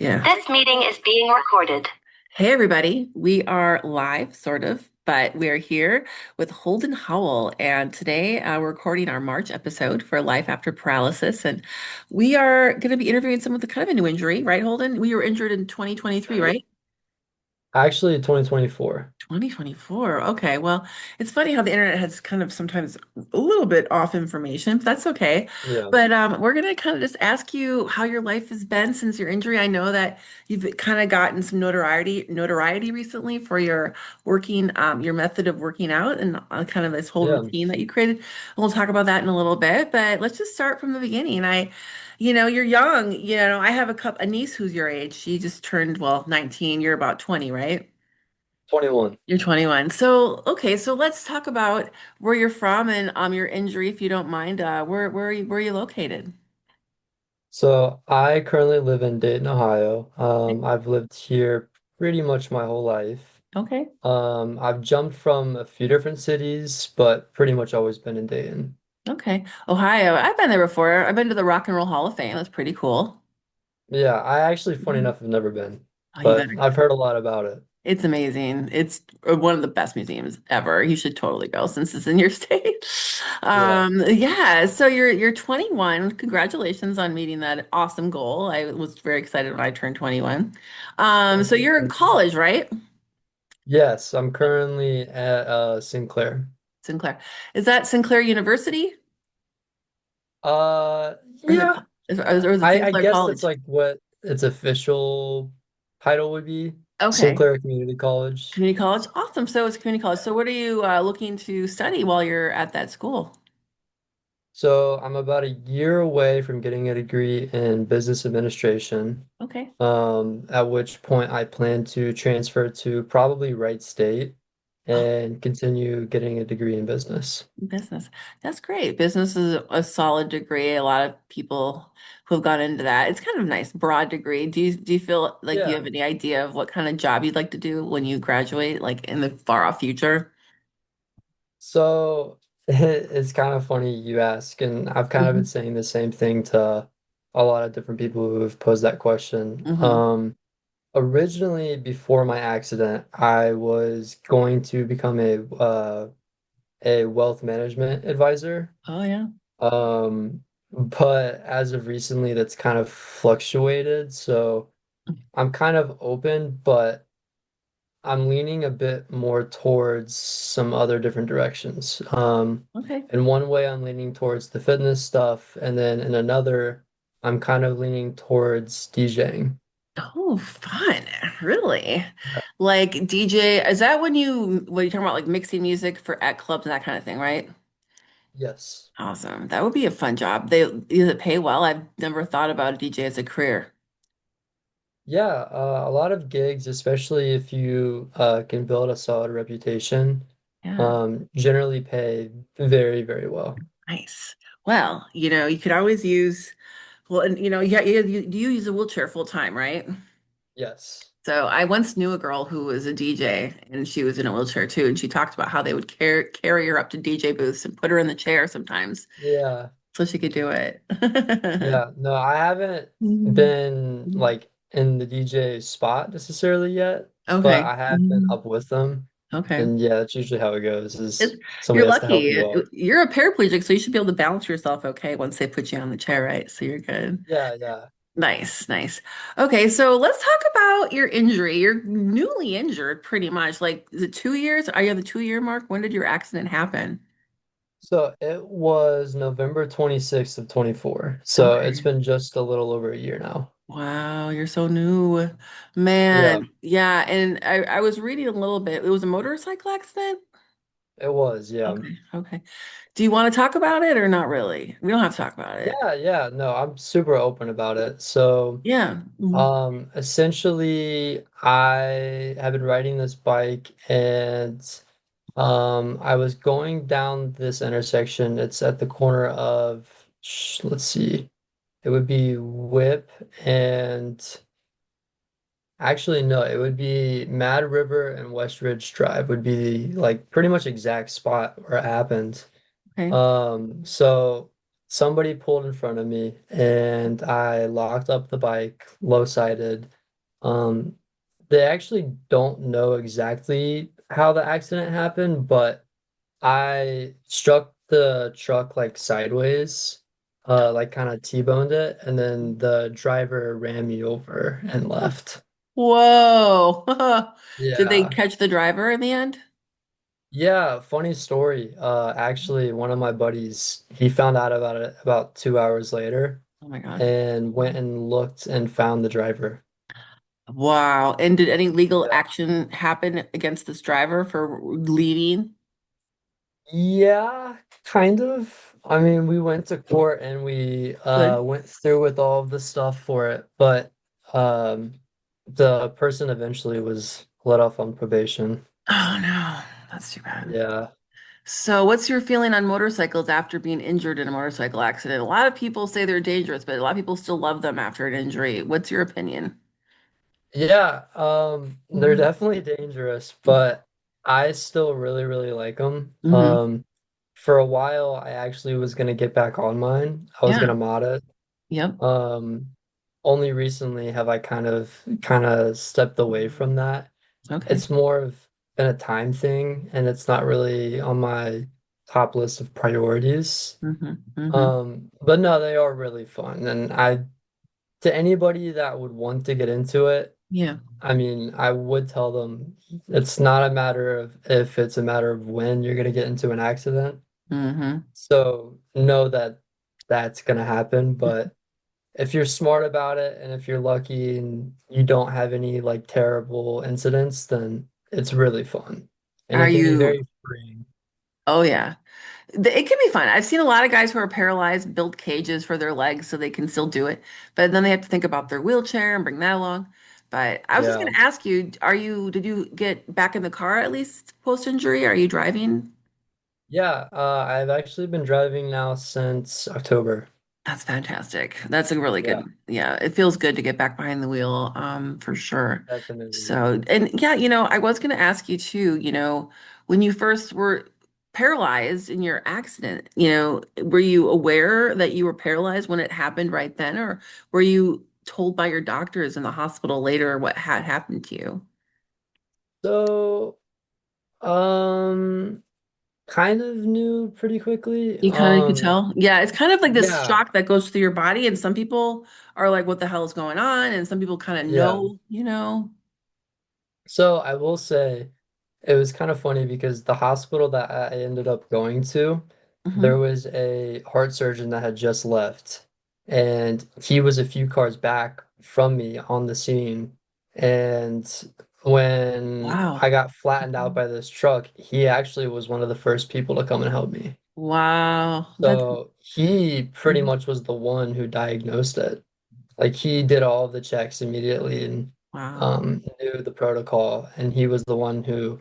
Yeah. This meeting is being recorded. Hey, everybody. We are live, sort of, but we are here with Holden Howell. And today we're recording our March episode for Life After Paralysis. And we are going to be interviewing someone with a kind of a new injury, right, Holden? We were injured in 2023, right? Actually, 2024. 2024. Okay. Well, it's funny how the internet has kind of sometimes a little bit off information, but that's okay. Yeah. But we're going to kind of just ask you how your life has been since your injury. I know that you've kind of gotten some notoriety recently for your your method of working out and kind of this whole Yeah. routine that you created. And we'll talk about that in a little bit, but let's just start from the beginning. You're young. I have a niece who's your age. She just turned, well, 19. You're about 20, right? 21. You're 21. So, okay, so let's talk about where you're from and your injury, if you don't mind. Where are you located? So I currently live in Dayton, Ohio. I've lived here pretty much my whole life. Okay. I've jumped from a few different cities, but pretty much always been in Dayton. Okay. Ohio. I've been there before. I've been to the Rock and Roll Hall of Fame. That's pretty cool. Yeah, I actually, funny Mhm. enough, have never been, Oh, you but better. I've heard a lot about it. It's amazing. It's one of the best museums ever. You should totally go since it's in your state. Yeah. Yeah, so you're 21. Congratulations on meeting that awesome goal. I was very excited when I turned 21. Thank So you. you're in Thank you. college, right? Yes, I'm currently at Sinclair. Sinclair. Is that Sinclair University Uh, or is it yeah, or is it I Sinclair guess that's College? like what its official title would be. Okay. Sinclair Community College. Community college. Awesome. So it's community college. So what are you looking to study while you're at that school? So I'm about a year away from getting a degree in business administration, Okay. at which point I plan to transfer to probably Wright State Oh, and continue getting a degree in business. business. That's great. Business is a solid degree. A lot of people who have gone into that. It's kind of nice, broad degree. Do you feel like you Yeah. have any idea of what kind of job you'd like to do when you graduate, like in the far off future? So it's kind of funny you ask, and I've kind of been Hmm. saying the same thing to a lot of different people who have posed that question. Hmm. Originally, before my accident, I was going to become a wealth management advisor. Oh yeah. But as of recently, that's kind of fluctuated. So I'm kind of open, but I'm leaning a bit more towards some other different directions. Okay. In one way, I'm leaning towards the fitness stuff, and then in another, I'm kind of leaning towards DJing. Oh, fun. Really? Like DJ, is that when you're talking about like mixing music for at clubs and that kind of thing, right? Yes. Awesome. That would be a fun job. Does it pay well? I've never thought about a DJ as a career. Yeah, a lot of gigs, especially if you can build a solid reputation, Yeah. generally pay very, very well. Nice. Well, you could always use, well, and yeah, do you use a wheelchair full time, right? Yes. So I once knew a girl who was a DJ and she was in a wheelchair too. And she talked about how they would carry her up to DJ booths and put her in the chair sometimes Yeah. so she could do it. Yeah. No, I haven't Mhm. been like in the DJ spot necessarily yet, but Okay. I have been Mhm. up with them. Okay. And yeah, that's usually how it goes, It, is you're somebody has to help lucky. you up. You're a paraplegic, so you should be able to balance yourself okay once they put you on the chair, right? So you're good. Yeah, yeah. Nice, nice. Okay, so let's talk about your injury. You're newly injured pretty much. Like, is it 2 years? Are you at the 2 year mark? When did your accident happen? So it was November 26th of 24. So it's Okay. been just a little over a year now. Wow, you're so new. Yeah, Man, yeah, and I was reading a little bit. It was a motorcycle accident? it was. Yeah. Okay, okay. Do you want to talk about it or not really? We don't have to talk about it. Yeah, yeah. No, I'm super open about it. So Yeah. Mhm. essentially, I have been riding this bike and I was going down this intersection. It's at the corner of, let's see, it would be Whip and actually no, it would be Mad River and West Ridge Drive would be like pretty much exact spot where it happened. Okay. So somebody pulled in front of me and I locked up the bike, low-sided. Um, they actually don't know exactly how the accident happened, but I struck the truck like sideways, like kind of T-boned it, and then the driver ran me over and left. Whoa. Did they Yeah. catch the driver in the end? Yeah, funny story. Actually, one of my buddies, he found out about it about 2 hours later Oh my God. and went and looked and found the driver. Wow. And did any legal Yeah. action happen against this driver for leaving? Yeah, kind of. I mean, we went to court and we Good. went through with all of the stuff for it, but um the person eventually was let off on probation. Oh no, that's too bad. Yeah. So, what's your feeling on motorcycles after being injured in a motorcycle accident? A lot of people say they're dangerous, but a lot of people still love them after an injury. What's your opinion? Yeah, they're definitely dangerous, but I still really, really like them. Hmm. For a while, I actually was gonna get back on mine. I was Yeah. gonna mod it. Yep. Um, Only recently have I kind of stepped away from that. Okay. It's more of been a time thing, and it's not really on my top list of priorities. Hmm. Hmm. But no, they are really fun, and I to anybody that would want to get into it. Yeah. I mean, I would tell them it's not a matter of if, it's a matter of when you're going to get into an accident. Hmm. So know that that's going to happen. But if you're smart about it and if you're lucky and you don't have any like terrible incidents, then it's really fun. And Are it can be you? very freeing. Oh yeah. It can be fun. I've seen a lot of guys who are paralyzed build cages for their legs so they can still do it, but then they have to think about their wheelchair and bring that along. But I was just Yeah. going to ask you, did you get back in the car at least post-injury? Are you driving? Yeah. I've actually been driving now since October. That's fantastic. That's a really Yeah, good, yeah, it feels good to get back behind the wheel, for sure. definitely. So, and yeah, I was going to ask you too, when you first were paralyzed in your accident, were you aware that you were paralyzed when it happened right then, or were you told by your doctors in the hospital later what had happened to you? So, um, kind of knew pretty quickly. You kind of could tell. Yeah, it's kind of like this Yeah, shock that goes through your body, and some people are like, what the hell is going on? And some people kind of yeah. know. So I will say it was kind of funny because the hospital that I ended up going to, there Hmm. was a heart surgeon that had just left, and he was a few cars back from me on the scene. And when Wow. I got flattened out by this truck, he actually was one of the first people to come and help me. Wow. That's So he pretty much was the one who diagnosed it. Like he did all of the checks immediately and wow. knew the protocol, and he was the one who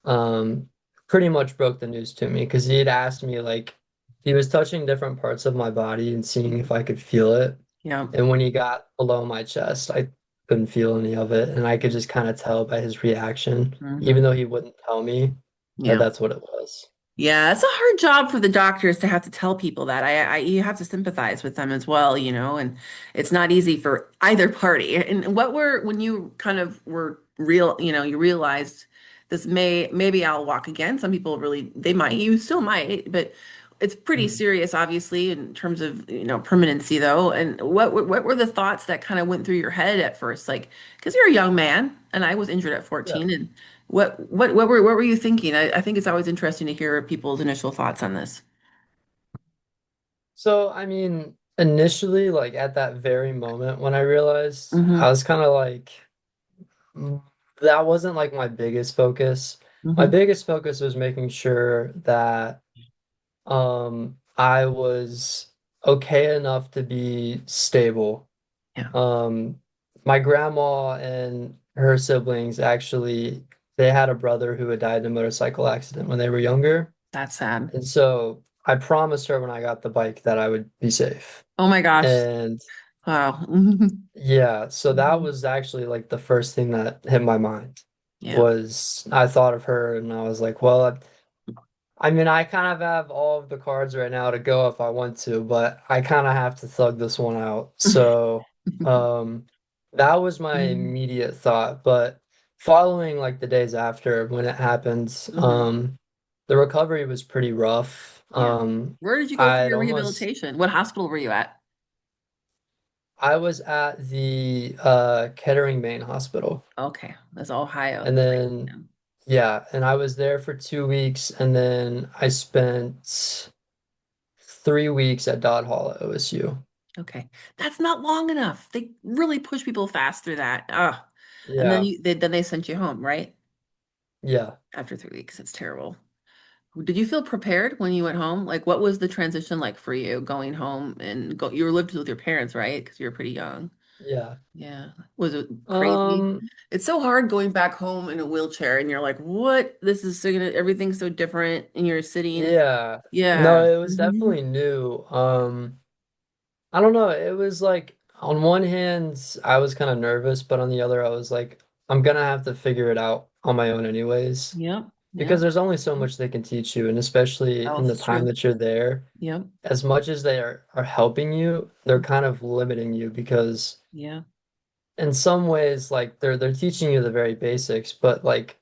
um, pretty much broke the news to me because he had asked me like he was touching different parts of my body and seeing if I could feel it. Yeah. And when he got below my chest, I couldn't feel any of it, and I could just kind of tell by his reaction, even Hmm. though he wouldn't tell me that Yeah. that's what it was. Yeah, it's a hard job for the doctors to have to tell people that. You have to sympathize with them as well, and it's not easy for either party. And when you kind of were real, you realized this maybe I'll walk again. Some people really, they might, you still might, but it's pretty Mhm. serious, obviously, in terms of, permanency though. And what were the thoughts that kind of went through your head at first? Like, because you're a young man and I was injured at Yeah. 14 and what were you thinking? I think it's always interesting to hear people's initial thoughts on this. So, I mean, initially, like at that very moment when I realized, I Hmm. was kind of like, mm, that wasn't like my biggest focus. My Hmm. biggest focus was making sure that I was okay enough to be stable. Yeah, Um, my grandma and her siblings actually, they had a brother who had died in a motorcycle accident when they were younger. that's sad. And so I promised her when I got the bike that I would be safe. Oh my gosh. And Wow. yeah, so that Mhm. was actually like the first thing that hit my mind Yeah. was I thought of her and I was like, well, I mean, I kind of have all of the cards right now to go if I want to, but I kind of have to thug this one out. So, um, that was my Mm-hmm. immediate thought. But following like the days after when it happened, the recovery was pretty rough. Yeah. Where did you go for I'd your almost, rehabilitation? What hospital were you at? I was at the Kettering Main Hospital. Okay, that's Ohio, And right? then, Yeah. yeah, and I was there for 2 weeks, and then I spent 3 weeks at Dodd Hall at OSU. Okay, that's not long enough. They really push people fast through that. And then Yeah, then they sent you home, right? yeah, After 3 weeks. It's terrible. Did you feel prepared when you went home? Like, what was the transition like for you going home and you were lived with your parents, right? Because you were pretty young. yeah. Yeah. Was it crazy? Um, It's so hard going back home in a wheelchair and you're like, what? This is so gonna, everything's so different and you're sitting. yeah. No, Yeah. it was Mhm. definitely new. I don't know. It was like on one hand, I was kind of nervous, but on the other, I was like, I'm gonna have to figure it out on my own anyways, Yep. because Yep. there's only so much they can teach you, and especially Oh, in the it's time true. that you're there, Yep. as much as they are helping you, they're kind of limiting you because Yeah. in some ways, like they're teaching you the very basics, but like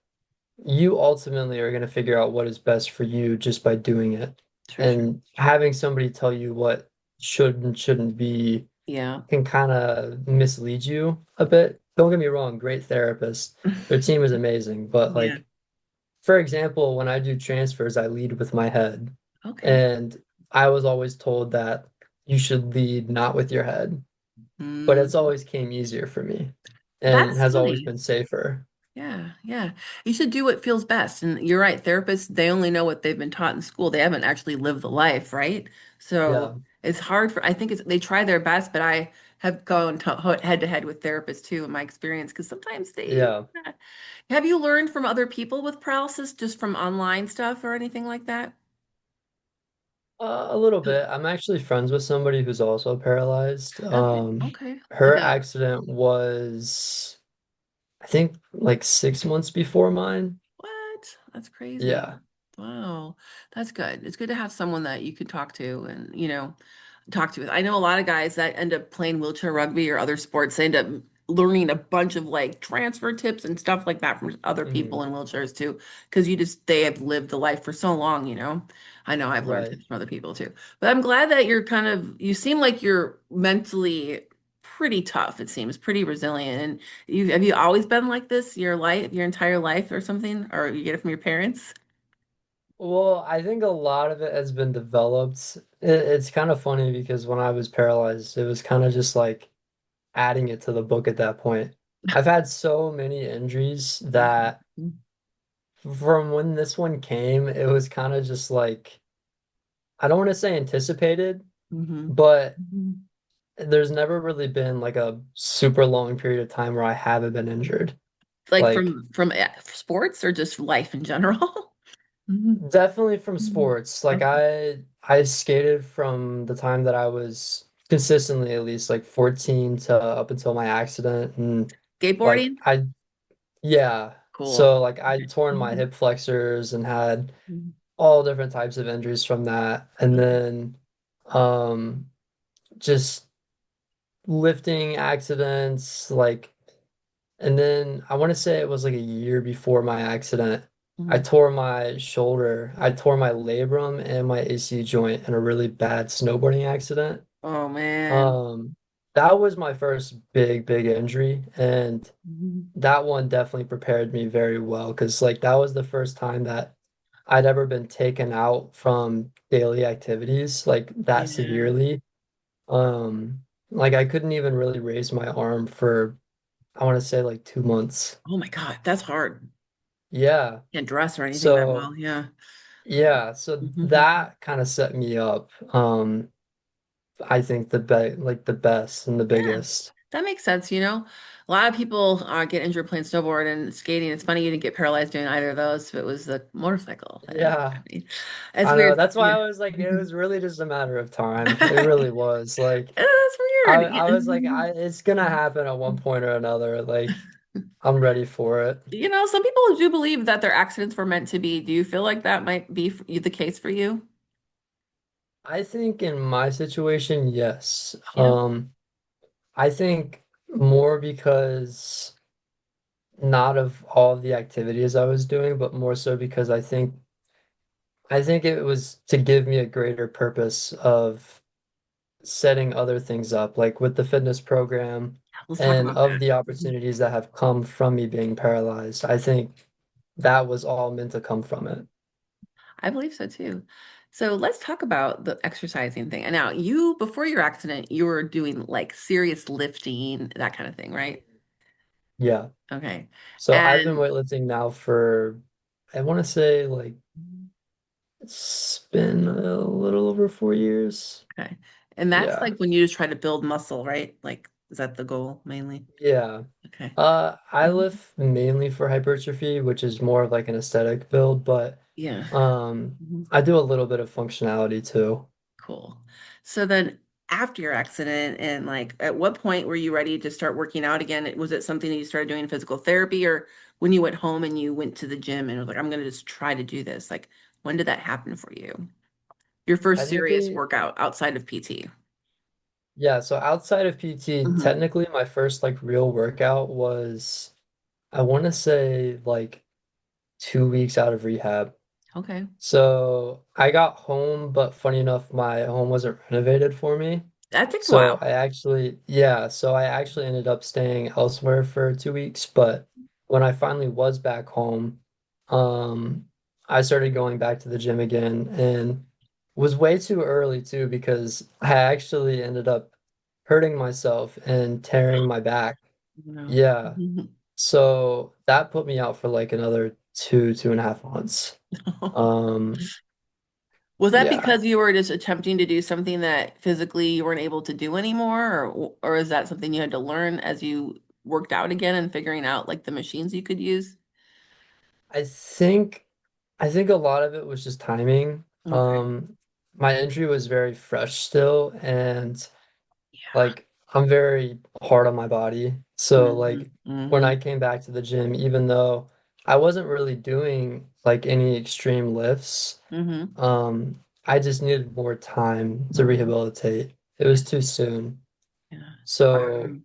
you ultimately are going to figure out what is best for you just by doing it. True, true. And having somebody tell you what should and shouldn't be Yeah. can kind of mislead you a bit. Don't get me wrong, great therapist. Their team is amazing, but Yeah. like for example, when I do transfers, I lead with my head. Okay. And I was always told that you should lead not with your head, but it's Mm. always came easier for me and That's has always funny. been safer. Yeah, yeah. You should do what feels best. And you're right, therapists, they only know what they've been taught in school. They haven't actually lived the life, right? So Yeah, it's hard for, I think they try their best, but I have gone head to head with therapists too in my experience, because sometimes yeah. have you learned from other people with paralysis, just from online stuff or anything like that? A little bit. I'm actually friends with somebody who's also paralyzed. Okay, okay. Like Her a, accident was, I think, like 6 months before mine. what? That's crazy. Yeah, Wow. That's good. It's good to have someone that you can talk to and, talk to. I know a lot of guys that end up playing wheelchair rugby or other sports. They end up learning a bunch of like transfer tips and stuff like that from other people hmm, in wheelchairs too, because they have lived the life for so long. I know I've learned right. tips from other people too. But I'm glad that you seem like you're mentally pretty tough, it seems, pretty resilient. And have you always been like this your entire life or something? Or you get it from your parents? Well, I think a lot of it has been developed. It's kind of funny because when I was paralyzed, it was kind of just like adding it to the book at that point. I've had so many injuries that Mhm. from when this one came, it was kind of just like, I don't want to say anticipated, Mhm. but Mhm. there's never really been like a super long period of time where I haven't been injured. Like Like from sports or just life in general? Mhm. definitely from Mhm. sports. Like Okay. I skated from the time that I was consistently at least like 14 to up until my accident and like Skateboarding? yeah. Cool. So like I'd Okay. torn my Mhm. hip flexors and had Mhm. all different types of injuries from that. And Okay. then um just lifting accidents like. And then I want to say it was like a year before my accident. I Mhm. tore my shoulder. I tore my labrum and my AC joint in a really bad snowboarding accident. Oh man. Um, that was my first big injury, and Mhm. that one definitely prepared me very well because like that was the first time that I'd ever been taken out from daily activities like that Yeah. severely. Like I couldn't even really raise my arm for I want to say like 2 months. Oh my God, that's hard. Yeah. Can't dress or anything that So well. Yeah. yeah, so Mhm. that kind of set me up. I think the best and the Yeah. biggest. That makes sense. A lot of people get injured playing snowboard and skating. It's funny you didn't get paralyzed doing either of those if it was the motorcycle thing. I Yeah, mean, it's I know. weird. That's why Yeah. I was like, it was really just a matter of time. It really was. Like That's I weird. I was like, it's gonna happen at one point or another. Like I'm ready for it. Some people do believe that their accidents were meant to be. Do you feel like that might be the case for you? I think in my situation, yes. Yeah. I think more because not of all of the activities I was doing, but more so because I think it was to give me a greater purpose of setting other things up, like with the fitness program Let's talk and about of that. the Mhm. opportunities that have come from me being paralyzed. I think that was all meant to come from it. I believe so too. So let's talk about the exercising thing. And now before your accident, you were doing like serious lifting, that kind of thing, right? Yeah. Okay. So I've been And weightlifting now for, I want to say like it's been a little over 4 years. okay. And that's Yeah. like when you just try to build muscle, right? Like, is that the goal mainly? Yeah. Okay. I Mhm. lift mainly for hypertrophy, which is more of like an aesthetic build, but Yeah. um, Mhm. I do a little bit of functionality too. Cool. So then after your accident and like at what point were you ready to start working out again? Was it something that you started doing physical therapy or when you went home and you went to the gym and was like, I'm gonna just try to do this? Like, when did that happen for you? Your first serious Technically, workout outside of PT. yeah, so outside of PT, Hmm. technically my first like real workout was I want to say like 2 weeks out of rehab. Okay. So I got home, but funny enough, my home wasn't renovated for me. That takes a So while. I actually, yeah, so I actually ended up staying elsewhere for 2 weeks. But when I finally was back home, um, I started going back to the gym again and was way too early too because I actually ended up hurting myself and tearing my back. No. Yeah. So that put me out for like another 2.5 months. Um, Was that yeah. because you were just attempting to do something that physically you weren't able to do anymore, or is that something you had to learn as you worked out again and figuring out like the machines you could use? I think I think a lot of it was just timing. Okay. My injury was very fresh still, and Yeah. like I'm very hard on my body. So Hmm. like when Hmm. I came back to the gym, even though I wasn't really doing like any extreme lifts, Hmm. I just needed more time to Hmm. rehabilitate. It Yeah. was too soon. Yeah. So Um,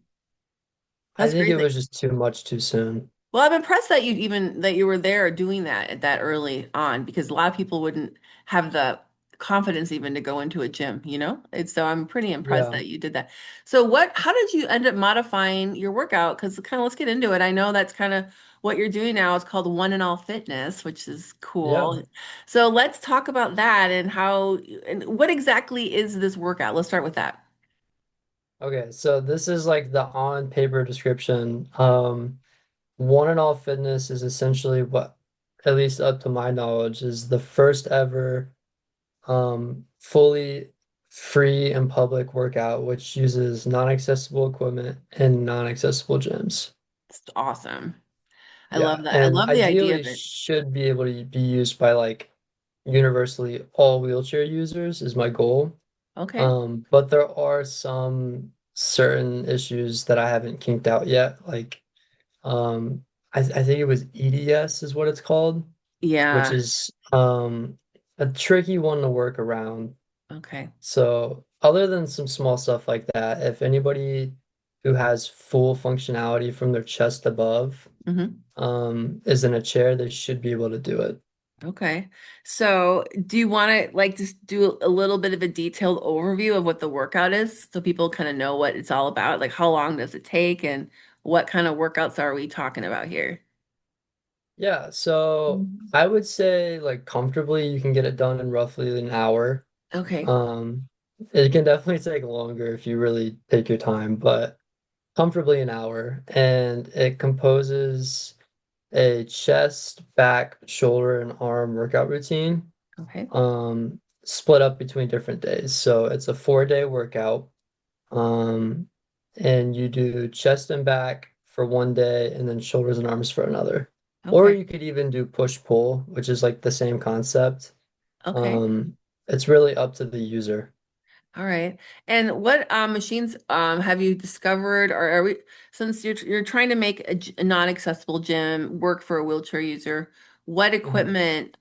I that's think great. it was just too much too soon. Well, I'm impressed that you were there doing that at that early on because a lot of people wouldn't have the confidence even to go into a gym, you know? And so I'm pretty impressed Yeah. that you did that. So how did you end up modifying your workout? Because kind of let's get into it. I know that's kind of what you're doing now. It's called One and All Fitness, which is Yeah. cool. So let's talk about that and and what exactly is this workout? Let's start with that. Okay, so this is like the on paper description. One and All Fitness is essentially what, at least up to my knowledge, is the first ever fully free and public workout which uses non-accessible equipment and non-accessible gyms. It's awesome. I love Yeah, that. I and love the idea ideally of it. should be able to be used by like universally all wheelchair users is my goal. Okay. But there are some certain issues that I haven't kinked out yet. Like, I think it was EDS is what it's called, which Yeah. is a tricky one to work around. Okay. So, other than some small stuff like that, if anybody who has full functionality from their chest above, Hmm. is in a chair, they should be able to do it. Okay. So, do you want to like just do a little bit of a detailed overview of what the workout is so people kind of know what it's all about? Like, how long does it take and what kind of workouts are we talking about here? Yeah, so Mhm. I would say like comfortably you can get it done in roughly an hour. Okay. Um, it can definitely take longer if you really take your time, but comfortably an hour. And it composes a chest, back, shoulder, and arm workout routine, Okay. split up between different days. So it's a 4-day workout. Um, and you do chest and back for one day and then shoulders and arms for another. Or Okay. you could even do push pull, which is like the same concept. Okay. Um, it's really up to the user. All right. And what machines have you discovered, or are we, since you're trying to make a non-accessible gym work for a wheelchair user, what Mhm. equipment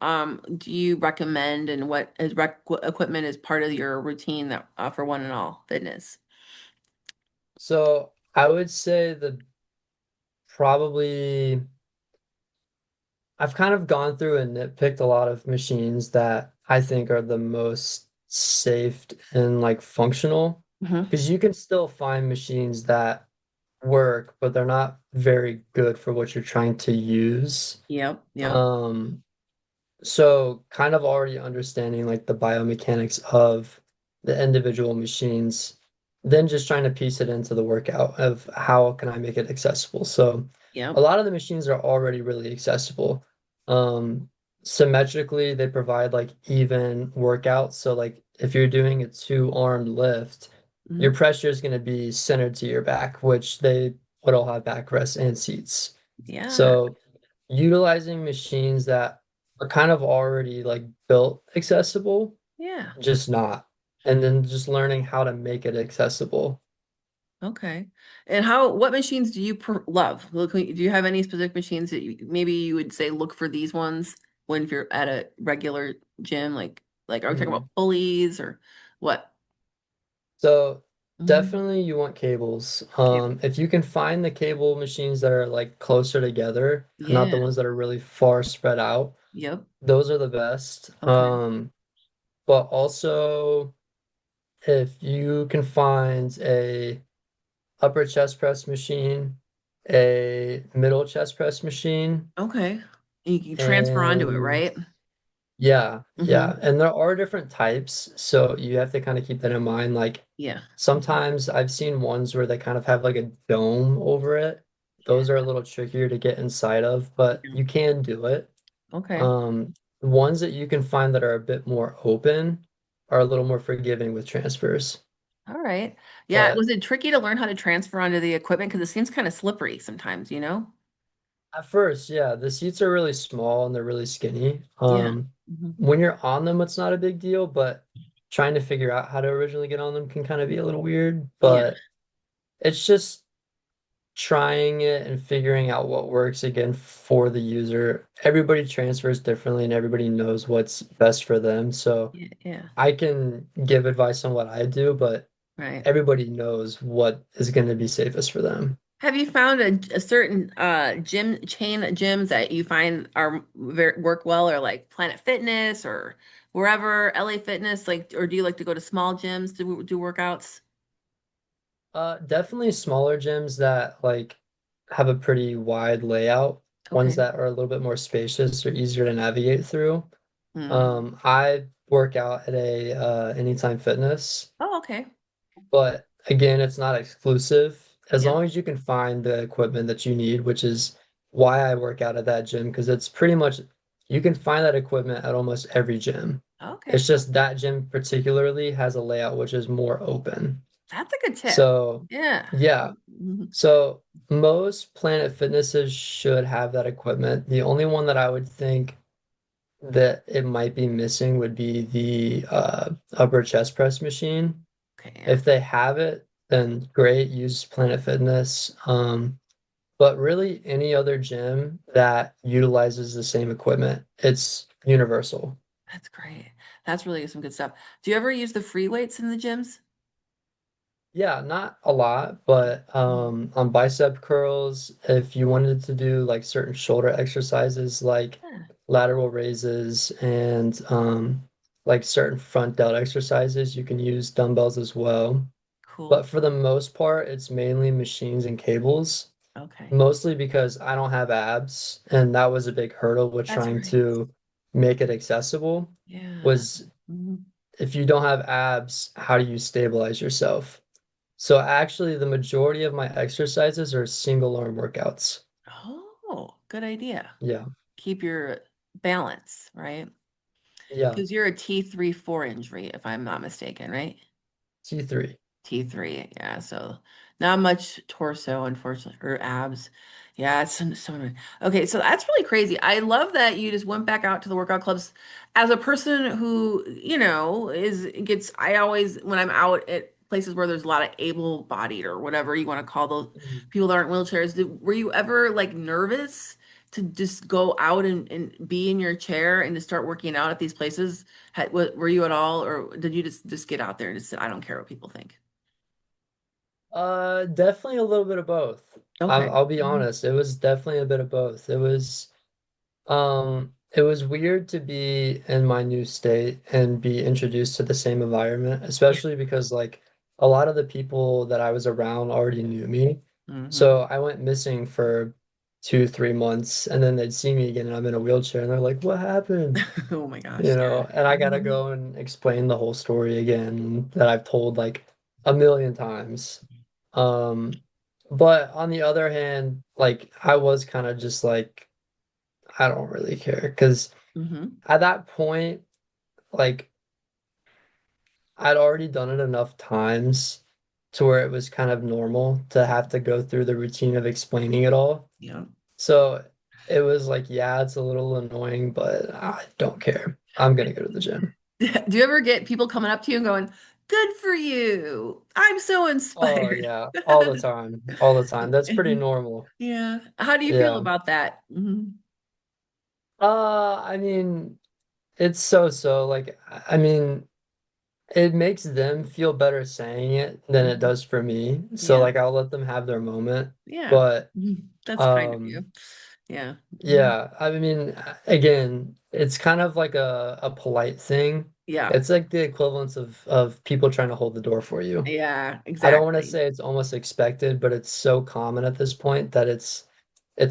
do you recommend, and what is equipment is part of your routine that for One and All Fitness? So I would say that probably I've kind of gone through and nitpicked a lot of machines that I think are the most safe and like functional. Hmm. Because you can still find machines that work, but they're not very good for what you're trying to use. Yep, yep. Um, So kind of already understanding like the biomechanics of the individual machines, then just trying to piece it into the workout of how can I make it accessible. So a Yep. lot of the machines are already really accessible. Um, Symmetrically, they provide like even workouts. So like if you're doing a two-armed lift, your Hmm. pressure is going to be centered to your back, which they would all have backrests and seats. Yeah. So utilizing machines that are kind of already like built accessible, Yeah. just not. And then just learning how to make it accessible. Okay. And what machines do you love? Do you have any specific machines that maybe you would say look for these ones when if you're at a regular gym? Like are we talking about Mhm. pulleys or what? So Hmm. definitely you want cables. Cable. If you can find the cable machines that are like closer together and not Yeah. the ones that are really far spread out, Yep. those are the best. Okay. But also if you can find a upper chest press machine, a middle chest press machine, Okay. You can transfer onto it, and right? yeah, Hmm. yeah. And there are different types, so you have to kind of keep that in mind. Like Yeah. sometimes I've seen ones where they kind of have like a dome over it. Those are a little trickier to get inside of, but Yeah. you can do it. Okay. The ones that you can find that are a bit more open are a little more forgiving with transfers. All right. Yeah. But Was it tricky to learn how to transfer onto the equipment? Because it seems kind of slippery sometimes, you know? at first, yeah, the seats are really small and they're really skinny. Yeah. Hmm. When you're on them, it's not a big deal, but trying to figure out how to originally get on them can kind of be a little weird. Yeah. But it's just trying it and figuring out what works again for the user. Everybody transfers differently and everybody knows what's best for them. So Yeah. Yeah. I can give advice on what I do, but Right. everybody knows what is going to be safest for them. Have you found a certain gym chain gyms that you find are work well, or like Planet Fitness or wherever, LA Fitness, like, or do you like to go to small gyms to do workouts? Definitely smaller gyms that like have a pretty wide layout, ones Okay. that are a little bit more spacious or easier to navigate through. Hmm. I work out at a Anytime Fitness, Oh, okay. but again, it's not exclusive. As Yeah. long as you can find the equipment that you need, which is why I work out at that gym, because it's pretty much you can find that equipment at almost every gym. Okay. It's just that gym particularly has a layout which is more open. That's a good tip. So, Yeah. yeah. Mhm. So most Planet Fitnesses should have that equipment. The only one that I would think that it might be missing would be the upper chest press machine. Okay. Yeah. If they have it, then great, use Planet Fitness. But really any other gym that utilizes the same equipment, it's universal. That's great. That's really some good stuff. Do you ever use the free weights in the gyms? Yeah, not a lot, but Mhm. on bicep curls, if you wanted to do like certain shoulder exercises like Yeah. lateral raises and like certain front delt exercises, you can use dumbbells as well. But Cool. for the most part, it's mainly machines and cables, Okay. mostly because I don't have abs, and that was a big hurdle with That's trying right. to make it accessible, Yeah. was Mhm. if you don't have abs, how do you stabilize yourself? So actually, the majority of my exercises are single arm workouts. Oh, good idea. Yeah, Keep your balance, right? yeah. Because you're a T3-4 injury, if I'm not mistaken, right? T3. T3, yeah. So Not much torso, unfortunately, or abs. Yeah, it's so annoying. Okay, so that's really crazy. I love that you just went back out to the workout clubs. As a person who, is gets, I always, when I'm out at places where there's a lot of able-bodied or whatever you want to call those Mhm. people that aren't in wheelchairs, were you ever like nervous to just go out and be in your chair and to start working out at these places? Were you at all, or did you just get out there and just say, I don't care what people think? Definitely a little bit of both. Okay. I'll be Mhm. honest. It was definitely a bit of both. It was weird to be in my new state and be introduced to the same environment, Yeah. especially because like a lot of the people that I was around already knew me. Hmm. So I went missing for 2, 3 months, and then they'd see me again and I'm in a wheelchair and they're like, "What happened?" Oh my gosh, yeah. And I gotta Mhm. go and explain the whole story again that I've told like a million times. Um, but on the other hand, like I was kind of just like, I don't really care because Hmm. at that point, like I'd already done it enough times to where it was kind of normal to have to go through the routine of explaining it all. Yeah. So it was like, yeah, it's a little annoying, but I don't care. I'm gonna go to the gym. Do you ever get people coming up to you and going, "Good for you. I'm so Oh inspired." yeah, all the time, all the time. That's pretty normal. Yeah. How do you feel Yeah. about that? Hmm. I mean, it's so like I mean, it makes them feel better saying it than it Hmm. does for me. So Yeah. like I'll let them have their moment. Yeah. But Mhm. That's kind of you. um Yeah. Mhm. yeah, I mean again, it's kind of like a polite thing. Yeah. It's like the equivalence of people trying to hold the door for you. Yeah, I don't want to exactly. say it's almost expected, but it's so common at this point that it's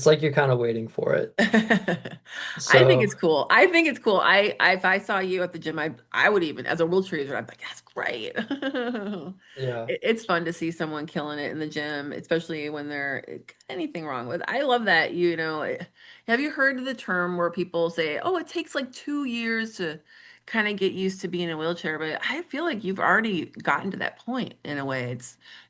like you're kind of waiting for it. I think So it's cool. I think it's cool. If I saw you at the gym, I would even as a wheelchair user, I'd be like, that's great. yeah. It's fun to see someone killing it in the gym, especially when they're anything wrong with. I love that, have you heard of the term where people say, "Oh, it takes like 2 years to kind of get used to being in a wheelchair," but I feel like you've already gotten to that point in a way.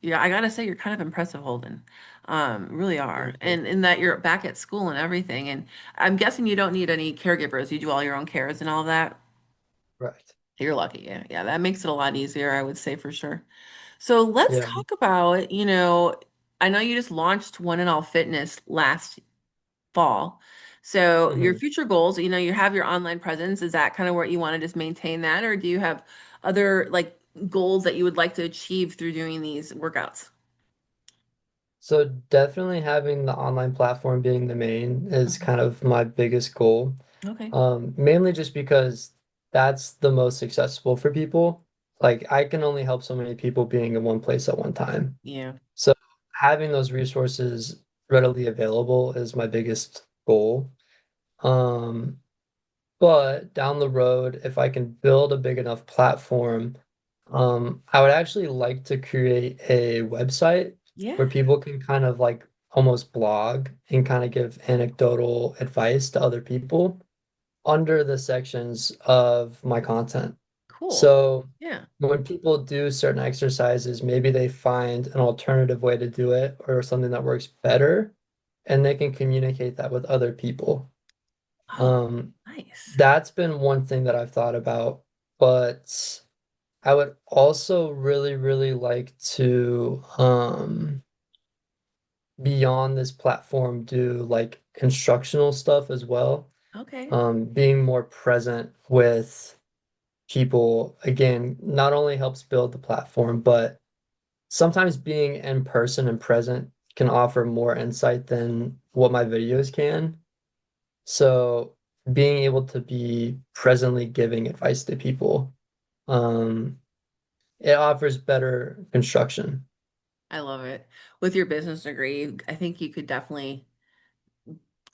I gotta say, you're kind of impressive, Holden. Really are. Thank you. And in that you're back at school and everything. And I'm guessing you don't need any caregivers. You do all your own cares and all that. Right. You're lucky. Yeah. Yeah. That makes it a lot easier, I would say for sure. So let's Yeah. talk about, I know you just launched One and All Fitness last fall. So your Mhm. future goals, you have your online presence. Is that kind of where you want to just maintain that? Or do you have other like goals that you would like to achieve through doing these workouts? So definitely having the online platform being the main is Mhm. kind of my biggest goal. Okay. Mainly just because that's the most accessible for people. Like I can only help so many people being in one place at one time. Yeah. So having those resources readily available is my biggest goal. Um, but down the road, if I can build a big enough platform, I would actually like to create a website Yeah. where people can kind of like almost blog and kind of give anecdotal advice to other people under the sections of my content. Cool. So Yeah. when people do certain exercises, maybe they find an alternative way to do it or something that works better, and they can communicate that with other people. Oh, Um, nice. that's been one thing that I've thought about, but I would also really, really like to, beyond this platform, do like instructional stuff as well. Okay. Being more present with people, again, not only helps build the platform, but sometimes being in person and present can offer more insight than what my videos can. So being able to be presently giving advice to people, um, it offers better construction. I love it. With your business degree, I think you could definitely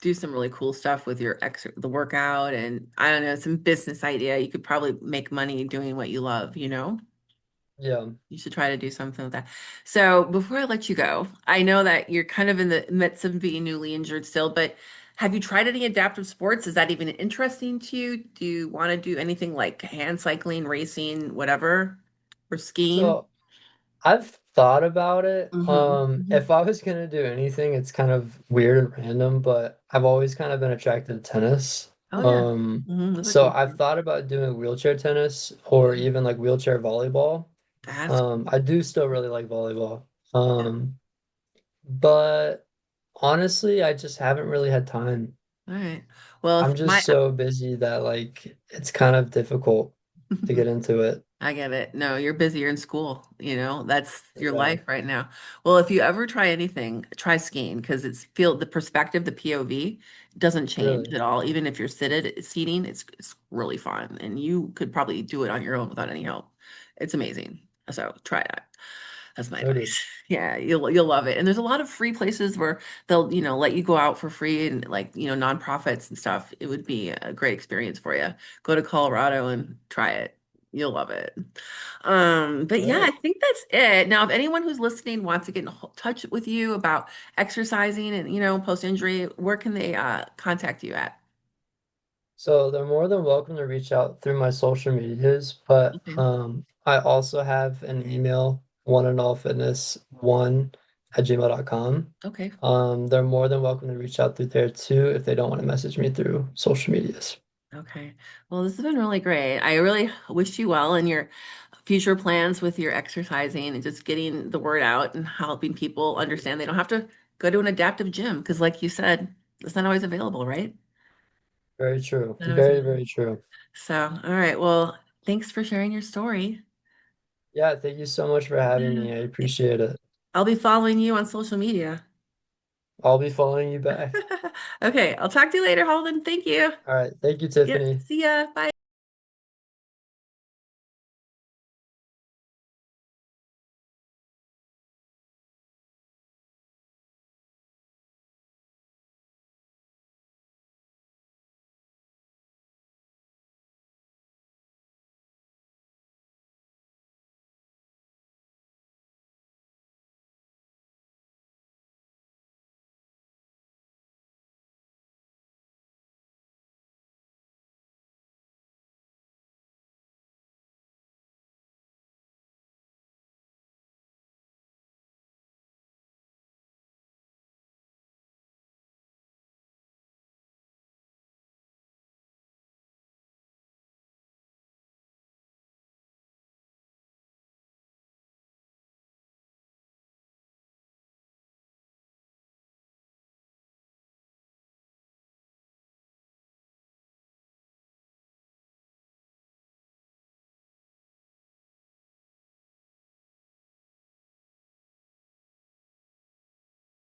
do some really cool stuff with the workout and I don't know, some business idea. You could probably make money doing what you love. Yeah. You should try to do something with that. So before I let you go, I know that you're kind of in the midst of being newly injured still, but have you tried any adaptive sports? Is that even interesting to you? Do you want to do anything like hand cycling, racing, whatever, or skiing? So I've thought about it. Hmm. If I was gonna do anything, it's kind of weird and random, but I've always kind of been attracted to tennis. Oh yeah. Those are So cool. I've thought about doing wheelchair tennis or Yeah, even like wheelchair volleyball. that's cool. I do still really like volleyball. Yeah. But honestly, I just haven't really had time. All right. Well, I'm if my just so busy that like it's kind of difficult to get into it. I get it. No, you're busy. You're in school. That's your Yeah, life right now. Well, if you ever try anything, try skiing because the perspective, the POV doesn't change really. at all. Even if you're seating, it's really fun, and you could probably do it on your own without any help. It's amazing. So try that. That's my Noted. advice. Yeah, you'll love it. And there's a lot of free places where they'll, let you go out for free and like, nonprofits and stuff. It would be a great experience for you. Go to Colorado and try it. You'll love it. But All yeah, I right. think that's it. Now, if anyone who's listening wants to get in touch with you about exercising and, post-injury, where can they contact you at? So they're more than welcome to reach out through my social medias, but Okay. I also have an email, oneandallfitness1@gmail.com. Okay. They're more than welcome to reach out through there too if they don't want to message me through social medias. Okay. Well, this has been really great. I really wish you well in your future plans with your exercising and just getting the word out and helping people understand they don't have to go to an adaptive gym because, like you said, it's not always available, right? Very true. Not always Very, available. very true. So, all right. Well, thanks for sharing your story. Yeah, thank you so much for having Yeah. me. I appreciate it. I'll be following you on social media. I'll be following you back. Okay. I'll talk to you later, Holden. Thank you. All right. Thank you, Yep. Tiffany. See ya. Bye.